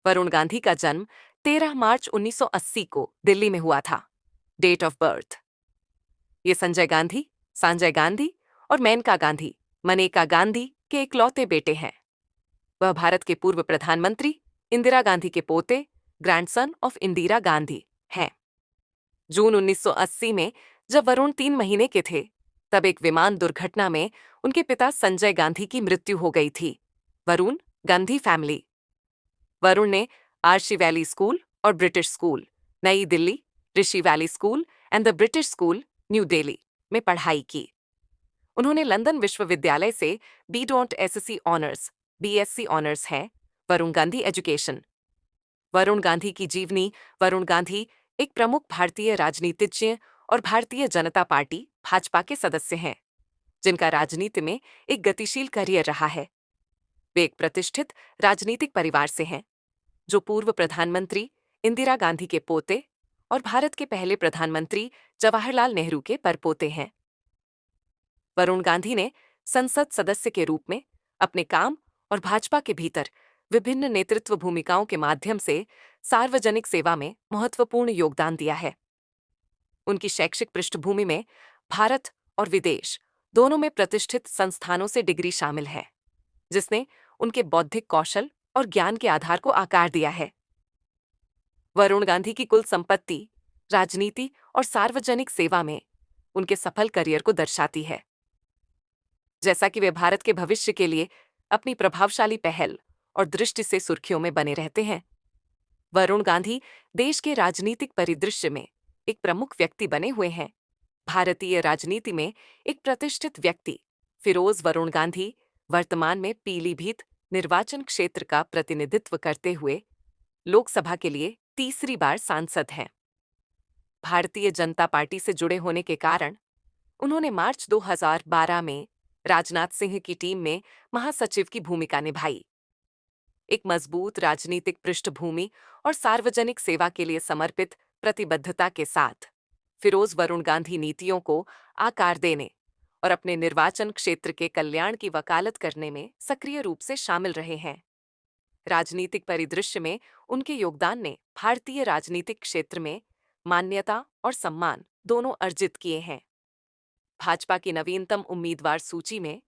वरुण गांधी का जन्म 13 मार्च 1980 को दिल्ली में हुआ था। Date of birth. ये संजय गांधी, संजय गांधी और मेनका गांधी, मनेका गांधी के इकलौते बेटे हैं। वह भारत के पूर्व प्रधानमंत्री इंदिरा गांधी के पोते, ग्रैंडसन ऑफ इंदिरा गांधी हैं। जून 1980 में जब वरुण 3 महीने के थे, तब एक विमान दुर्घटना में उनके पिता संजय गांधी की मृत्यु हो गई थी। वरुण गांधी फैमिली। वरुण ने आर्शी वैली स्कूल और ब्रिटिश स्कूल, नई Delhi, Rishi valley school and the British school, new Delhi में पढ़ाई की। उन्होंने लंदन विश्वविद्यालय से B.Sc ऑनर्स, BSc ऑनर्स है, वरुण गांधी एजुकेशन। वरुण गांधी की जीवनी। वरुण गांधी एक प्रमुख भारतीय राजनीतिज्ञ और भारतीय जनता पार्टी भाजपा के सदस्य हैं, जिनका राजनीति में एक गतिशील करियर रहा है। वे एक प्रतिष्ठित राजनीतिक परिवार से हैं, जो पूर्व प्रधानमंत्री इंदिरा गांधी के पोते और भारत के पहले प्रधानमंत्री जवाहरलाल नेहरू के परपोते हैं। वरुण गांधी ने संसद सदस्य के रूप में अपने काम और भाजपा के भीतर विभिन्न नेतृत्व भूमिकाओं के माध्यम से सार्वजनिक सेवा में महत्वपूर्ण योगदान दिया है। उनकी शैक्षिक पृष्ठभूमि में भारत और विदेश दोनों में प्रतिष्ठित संस्थानों से डिग्री शामिल है, जिसने उनके बौद्धिक कौशल और ज्ञान के आधार को आकार दिया है। वरुण गांधी की कुल संपत्ति राजनीति और सार्वजनिक सेवा में उनके सफल करियर को दर्शाती है। जैसा कि वे भारत के भविष्य के लिए अपनी प्रभावशाली पहल और दृष्टि से सुर्खियों में बने रहते हैं। वरुण गांधी देश के राजनीतिक परिदृश्य में एक प्रमुख व्यक्ति बने हुए हैं। भारतीय राजनीति में एक प्रतिष्ठित व्यक्ति फिरोज वरुण गांधी वर्तमान में पीलीभीत निर्वाचन क्षेत्र का प्रतिनिधित्व करते हुए लोकसभा के लिए तीसरी बार सांसद हैं। भारतीय जनता पार्टी से जुड़े होने के कारण उन्होंने मार्च 2012 में राजनाथ सिंह की टीम में महासचिव की भूमिका निभाई। एक मजबूत राजनीतिक पृष्ठभूमि और सार्वजनिक सेवा के लिए समर्पित प्रतिबद्धता के साथ फिरोज वरुण गांधी नीतियों को आकार देने और अपने निर्वाचन क्षेत्र के कल्याण की वकालत करने में सक्रिय रूप से शामिल रहे हैं। राजनीतिक परिदृश्य में उनके योगदान ने भारतीय राजनीतिक क्षेत्र में मान्यता और सम्मान दोनों अर्जित किए हैं। भाजपा की नवीनतम उम्मीदवार सूची में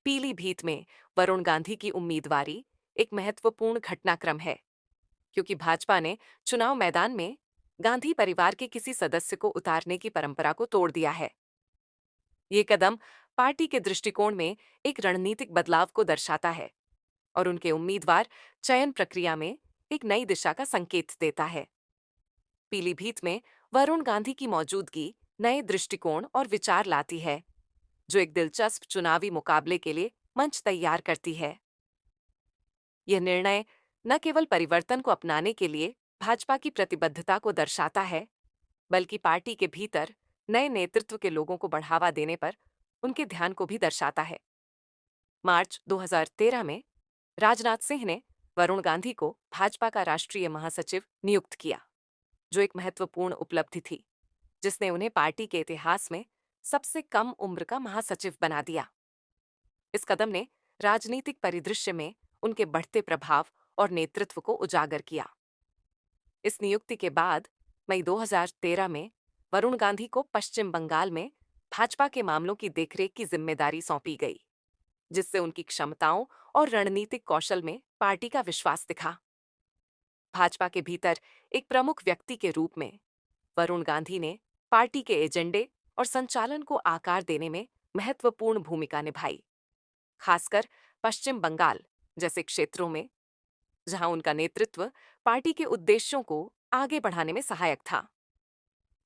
पीलीभीत में वरुण गांधी की उम्मीदवारी एक महत्वपूर्ण घटनाक्रम है, क्योंकि भाजपा ने चुनाव मैदान में गांधी परिवार के किसी सदस्य को उतारने की परंपरा को तोड़ दिया है। ये कदम पार्टी के दृष्टिकोण में एक रणनीतिक बदलाव को दर्शाता है और उनके उम्मीदवार चयन प्रक्रिया में एक नई दिशा का संकेत देता है। पीलीभीत में वरुण गांधी की मौजूदगी नए दृष्टिकोण और विचार लाती है, जो एक दिलचस्प चुनावी मुकाबले के लिए मंच तैयार करती है। यह निर्णय न केवल परिवर्तन को अपनाने के लिए भाजपा की प्रतिबद्धता को दर्शाता है, बल्कि पार्टी के भीतर नए नेतृत्व के लोगों को बढ़ावा देने पर उनके ध्यान को भी दर्शाता है। मार्च 2013 में राजनाथ सिंह ने वरुण गांधी को भाजपा का राष्ट्रीय महासचिव नियुक्त किया, जो एक महत्वपूर्ण उपलब्धि थी, जिसने उन्हें पार्टी के इतिहास में सबसे कम उम्र का महासचिव बना दिया। इस कदम ने राजनीतिक परिदृश्य में उनके बढ़ते प्रभाव और नेतृत्व को उजागर किया। इस नियुक्ति के बाद मई 2013 में वरुण गांधी को पश्चिम बंगाल में भाजपा के मामलों की देखरेख की जिम्मेदारी सौंपी गई, जिससे उनकी क्षमताओं और रणनीतिक कौशल में पार्टी का विश्वास दिखा। भाजपा के भीतर एक प्रमुख व्यक्ति के रूप में वरुण गांधी ने पार्टी के एजेंडे और संचालन को आकार देने में महत्वपूर्ण भूमिका निभाई, खासकर पश्चिम बंगाल जैसे क्षेत्रों में, जहां उनका नेतृत्व पार्टी के उद्देश्यों को आगे बढ़ाने में सहायक था।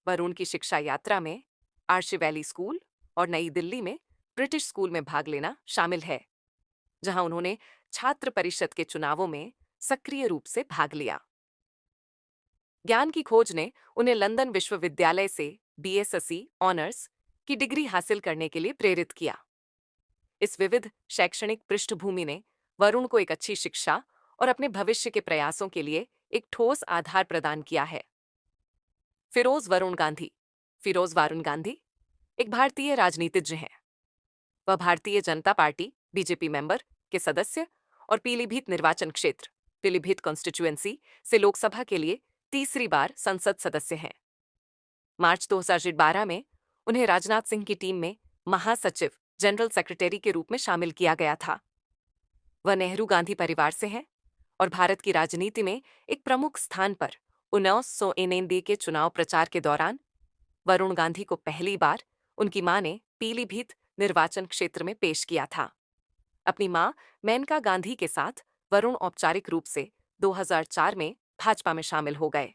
वरुण की शिक्षा यात्रा में आर्शी वैली स्कूल और नई दिल्ली में ब्रिटिश स्कूल में भाग लेना शामिल है, जहां उन्होंने छात्र परिषद के चुनावों में सक्रिय रूप से भाग लिया। ज्ञान की खोज ने उन्हें लंदन विश्वविद्यालय से BSc ऑनर्स की डिग्री हासिल करने के लिए प्रेरित किया। इस विविध शैक्षणिक पृष्ठभूमि ने वरुण को एक अच्छी शिक्षा और अपने भविष्य के प्रयासों के लिए एक ठोस आधार प्रदान किया है। फिरोज वरुण गांधी। फिरोज वरुण गांधी एक भारतीय राजनीतिज्ञ हैं। वह Bharatiya Janata party BJP member के सदस्य और पीलीभीत निर्वाचन क्षेत्र पीलीभीत कॉन्स्टिट्यूएंसी से लोकसभा के लिए तीसरी बार संसद सदस्य हैं। मार्च 2012 में उन्हें राजनाथ सिंह की टीम में महासचिव जनरल सेक्रेटरी के रूप में शामिल किया गया था। वह नेहरू गांधी परिवार से हैं और भारत की राजनीति में एक प्रमुख स्थान पर 1991 के चुनाव प्रचार के दौरान वरुण गांधी को पहली बार उनकी मां ने पीलीभीत निर्वाचन क्षेत्र में पेश किया था। अपनी मां मेनका गांधी के साथ वरुण औपचारिक रूप से 2004 में भाजपा में शामिल हो गए।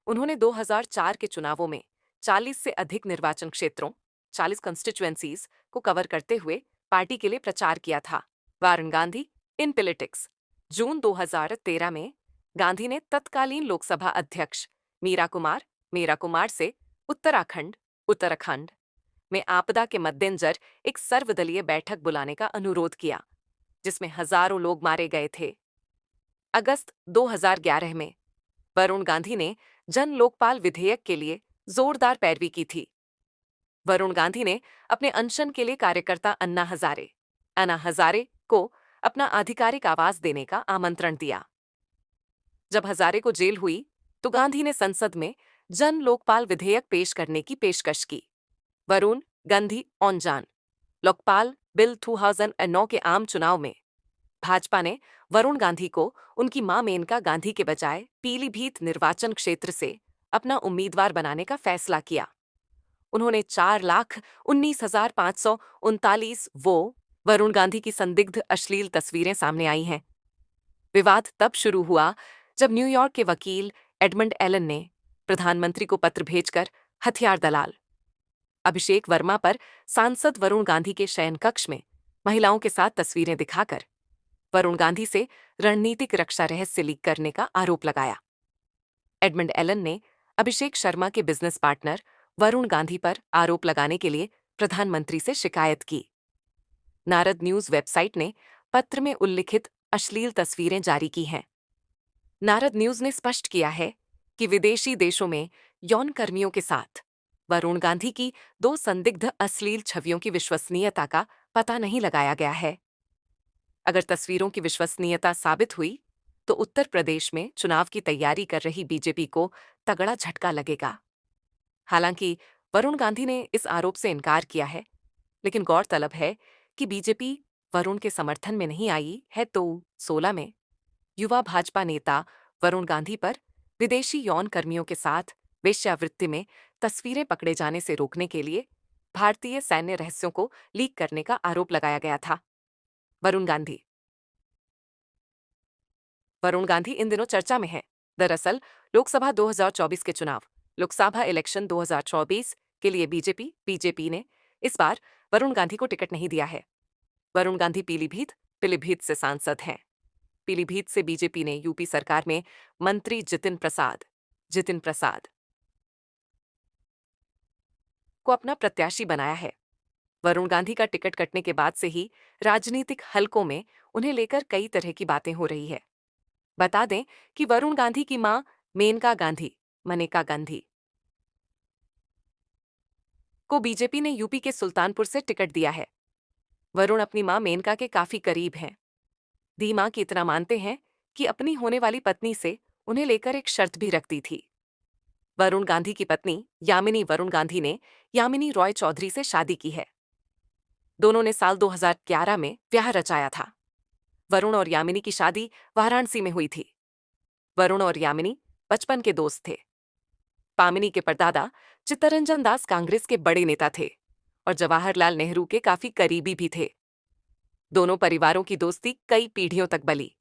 उन्होंने 2004 के चुनावों में 40 से अधिक निर्वाचन क्षेत्रों 40 कॉन्स्टिट्यूएंसीज को कवर करते हुए पार्टी के लिए प्रचार किया था। Varun Gandhi in politics. जून 2013 में गांधी ने तत्कालीन लोकसभा अध्यक्ष मीरा कुमार से उत्तराखंड में आपदा के मद्देनजर एक सर्वदलीय बैठक बुलाने का अनुरोध किया, जिसमें हजारों लोग मारे गए थे। अगस्त 2011 में वरुण गांधी ने जन लोकपाल विधेयक के लिए जोरदार पैरवी की थी। वरुण गांधी ने अपने अनशन के लिए कार्यकर्ता अन्ना हजारे को अपना आधिकारिक आवाज देने का आमंत्रण दिया। जब हजारे को जेल हुई तो गांधी ने संसद में जन लोकपाल विधेयक पेश करने की पेशकश की। वरुण गांधी ऑन जान लोकपाल बिल 2009 के आम चुनाव में भाजपा ने वरुण गांधी को उनकी मां मेनका गांधी के बजाय पीलीभीत निर्वाचन क्षेत्र से अपना उम्मीदवार बनाने का फैसला किया। उन्होंने 4,19,539 वरुण गांधी की संदिग्ध अश्लील तस्वीरें सामने आई हैं। विवाद तब शुरू हुआ जब न्यूयॉर्क के वकील एडमंड एलन ने प्रधानमंत्री को पत्र भेजकर हथियार दलाल अभिषेक वर्मा पर सांसद वरुण गांधी के शयन कक्ष में महिलाओं के साथ तस्वीरें दिखाकर वरुण गांधी से रणनीतिक रक्षा रहस्य लीक करने का आरोप लगाया। एडमंड एलन ने अभिषेक शर्मा के बिजनेस पार्टनर वरुण गांधी पर आरोप लगाने के लिए प्रधानमंत्री से शिकायत की। नारद न्यूज वेबसाइट ने पत्र में उल्लिखित अश्लील तस्वीरें जारी की हैं। नारद न्यूज ने स्पष्ट किया है कि विदेशी देशों में यौन कर्मियों के साथ वरुण गांधी की 2 संदिग्ध अश्लील छवियों की विश्वसनीयता का पता नहीं लगाया गया है। अगर तस्वीरों की विश्वसनीयता साबित हुई तो उत्तर प्रदेश में चुनाव की तैयारी कर रही बीजेपी को तगड़ा झटका लगेगा। हालांकि वरुण गांधी ने इस आरोप से इनकार किया है, लेकिन गौरतलब है कि बीजेपी वरुण के समर्थन में नहीं आई है तो 16 में युवा भाजपा नेता वरुण गांधी पर विदेशी यौन कर्मियों के साथ वेश्यावृत्ति में तस्वीरें पकड़े जाने से रोकने के लिए भारतीय सैन्य रहस्यों को लीक करने का आरोप लगाया गया था। वरुण गांधी इन दिनों चर्चा में हैं। दरअसल लोकसभा 2024 के चुनाव लोकसभा इलेक्शन 2024 के लिए बीजेपी ने इस बार वरुण गांधी को टिकट नहीं दिया है। वरुण गांधी पीलीभीत से सांसद हैं। पीलीभीत से बीजेपी ने यूपी सरकार में मंत्री जितिन प्रसाद को अपना प्रत्याशी बनाया है। वरुण गांधी का टिकट कटने के बाद से ही राजनीतिक हलकों में उन्हें लेकर कई तरह की बातें हो रही है। बता दें कि वरुण गांधी की मां मेनका गांधी को बीजेपी ने यूपी के सुल्तानपुर से टिकट दिया है। वरुण अपनी मां मेनका के काफी करीब हैं। मां की इतना मानते हैं कि अपनी होने वाली पत्नी से उन्हें लेकर एक शर्त भी रखती थी। वरुण गांधी की पत्नी यामिनी वरुण गांधी ने यामिनी रॉय चौधरी से शादी की है। दोनों ने साल 2011 में ब्याह रचाया था। वरुण और यामिनी की शादी वाराणसी में हुई थी। वरुण और यामिनी बचपन के दोस्त थे। पामिनी के परदादा चित्तरंजन दास कांग्रेस के बड़े नेता थे और जवाहरलाल नेहरू के काफी करीबी भी थे। दोनों परिवारों की दोस्ती कई पीढ़ियों तक बली।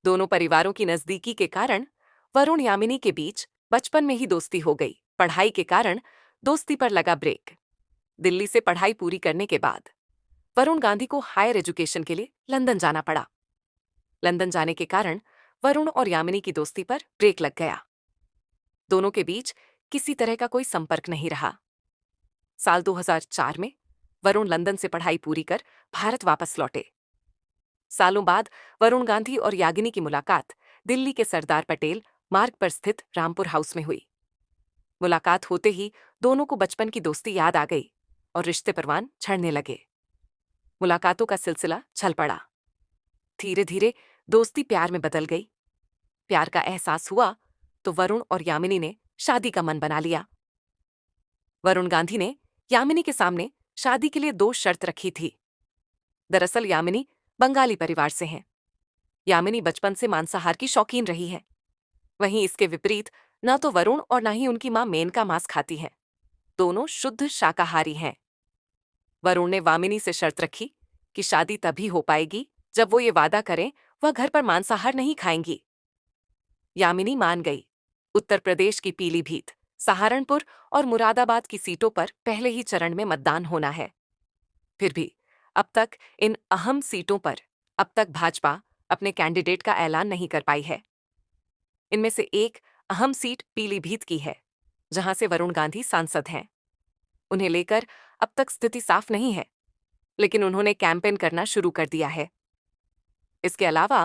दोनों परिवारों की नजदीकी के कारण वरुण यामिनी के बीच बचपन में ही दोस्ती हो गई। पढ़ाई के कारण दोस्ती पर लगा ब्रेक। दिल्ली से पढ़ाई पूरी करने के बाद वरुण गांधी को हायर एजुकेशन के लिए लंदन जाना पड़ा। लंदन जाने के कारण वरुण और यामिनी की दोस्ती पर ब्रेक लग गया। दोनों के बीच किसी तरह का कोई संपर्क नहीं रहा। साल 2004 में वरुण लंदन से पढ़ाई पूरी कर भारत वापस लौटे। सालों बाद वरुण गांधी और यागिनी की मुलाकात दिल्ली के सरदार पटेल मार्ग पर स्थित रामपुर हाउस में हुई। मुलाकात होते ही दोनों को बचपन की दोस्ती याद आ गई और रिश्ते परवान झड़ने लगे। मुलाकातों का सिलसिला चल पड़ा। धीरे धीरे दोस्ती प्यार में बदल गई। प्यार का एहसास हुआ तो वरुण और यामिनी ने शादी का मन बना लिया। वरुण गांधी ने यामिनी के सामने शादी के लिए 2 शर्त रखी थी। दरअसल यामिनी बंगाली परिवार से हैं। यामिनी बचपन से मांसाहार की शौकीन रही है। वहीं इसके विपरीत न तो वरुण और न ही उनकी मां मेनका मांस खाती हैं। दोनों शुद्ध शाकाहारी हैं। वरुण ने वामिनी से शर्त रखी कि शादी तभी हो पाएगी जब वो ये वादा करें वह घर पर मांसाहार नहीं खाएंगी। यामिनी मान गई। उत्तर प्रदेश की पीलीभीत, सहारनपुर और मुरादाबाद की सीटों पर पहले ही चरण में मतदान होना है। फिर भी अब तक इन अहम सीटों पर अब तक भाजपा अपने कैंडिडेट का ऐलान नहीं कर पाई है। इनमें से एक अहम सीट पीलीभीत की है, जहां से वरुण गांधी सांसद हैं। उन्हें लेकर अब तक स्थिति साफ नहीं है, लेकिन उन्होंने कैंपेन करना शुरू कर दिया है। इसके अलावा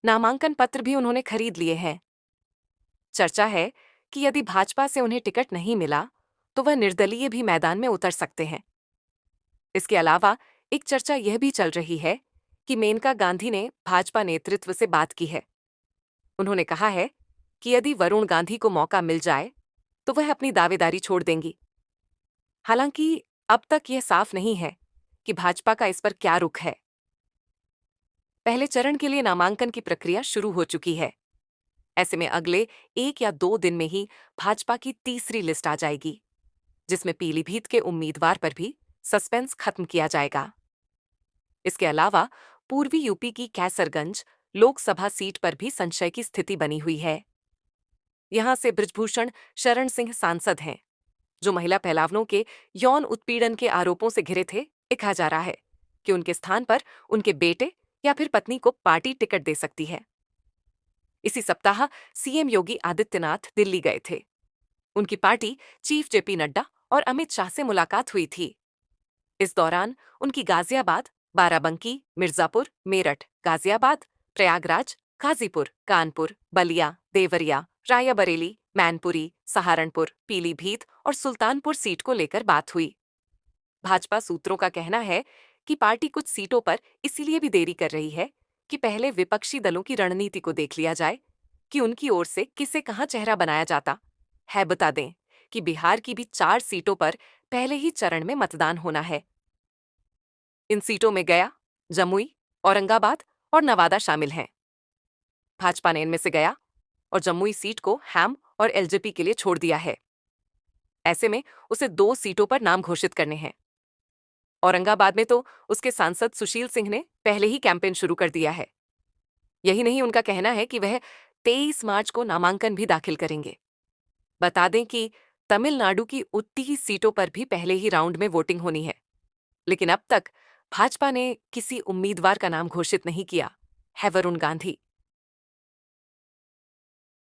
नामांकन पत्र भी उन्होंने खरीद लिए हैं। चर्चा है कि यदि भाजपा से उन्हें टिकट नहीं मिला तो वह निर्दलीय भी मैदान में उतर सकते हैं। इसके अलावा एक चर्चा यह भी चल रही है कि मेनका गांधी ने भाजपा नेतृत्व से बात की है। उन्होंने कहा है कि यदि वरुण गांधी को मौका मिल जाए तो वह अपनी दावेदारी छोड़ देंगी। हालांकि अब तक यह साफ नहीं है कि भाजपा का इस पर क्या रुख है। पहले चरण के लिए नामांकन की प्रक्रिया शुरू हो चुकी है। ऐसे में अगले 1 या 2 दिन में ही भाजपा की तीसरी लिस्ट आ जाएगी, जिसमें पीलीभीत के उम्मीदवार पर भी सस्पेंस खत्म किया जाएगा। इसके अलावा पूर्वी यूपी की कैसरगंज लोकसभा सीट पर भी संशय की स्थिति बनी हुई है। यहां से बृजभूषण शरण सिंह सांसद हैं, जो महिला पहलवानों के यौन उत्पीड़न के आरोपों से घिरे थे। कहा जा रहा है कि उनके स्थान पर उनके बेटे या फिर पत्नी को पार्टी टिकट दे सकती है। इसी सप्ताह सीएम योगी आदित्यनाथ दिल्ली गए थे। उनकी पार्टी चीफ जेपी नड्डा और अमित शाह से मुलाकात हुई थी। इस दौरान उनकी गाजियाबाद, बाराबंकी, मिर्जापुर, मेरठ, गाजियाबाद, प्रयागराज, गाजीपुर, कानपुर, बलिया, देवरिया, रायबरेली, मैनपुरी, सहारनपुर, पीलीभीत और सुल्तानपुर सीट को लेकर बात हुई। भाजपा सूत्रों का कहना है कि पार्टी कुछ सीटों पर इसीलिए भी देरी कर रही है कि पहले विपक्षी दलों की रणनीति को देख लिया जाए कि उनकी ओर से किसे कहां चेहरा बनाया जाता है। बता दें कि बिहार की भी 4 सीटों पर पहले ही चरण में मतदान होना है। इन सीटों में गया, जमुई, औरंगाबाद और नवादा शामिल हैं। भाजपा ने इनमें से गया और जमुई सीट को हैम और एलजेपी के लिए छोड़ दिया है। ऐसे में उसे 2 सीटों पर नाम घोषित करने हैं। औरंगाबाद में तो उसके सांसद सुशील सिंह ने पहले ही कैंपेन शुरू कर दिया है। यही नहीं, उनका कहना है कि वह 23 मार्च को नामांकन भी दाखिल करेंगे। बता दें कि तमिलनाडु की 29 सीटों पर भी पहले ही राउंड में वोटिंग होनी है, लेकिन अब तक भाजपा ने किसी उम्मीदवार का नाम घोषित नहीं किया है। वरुण गांधी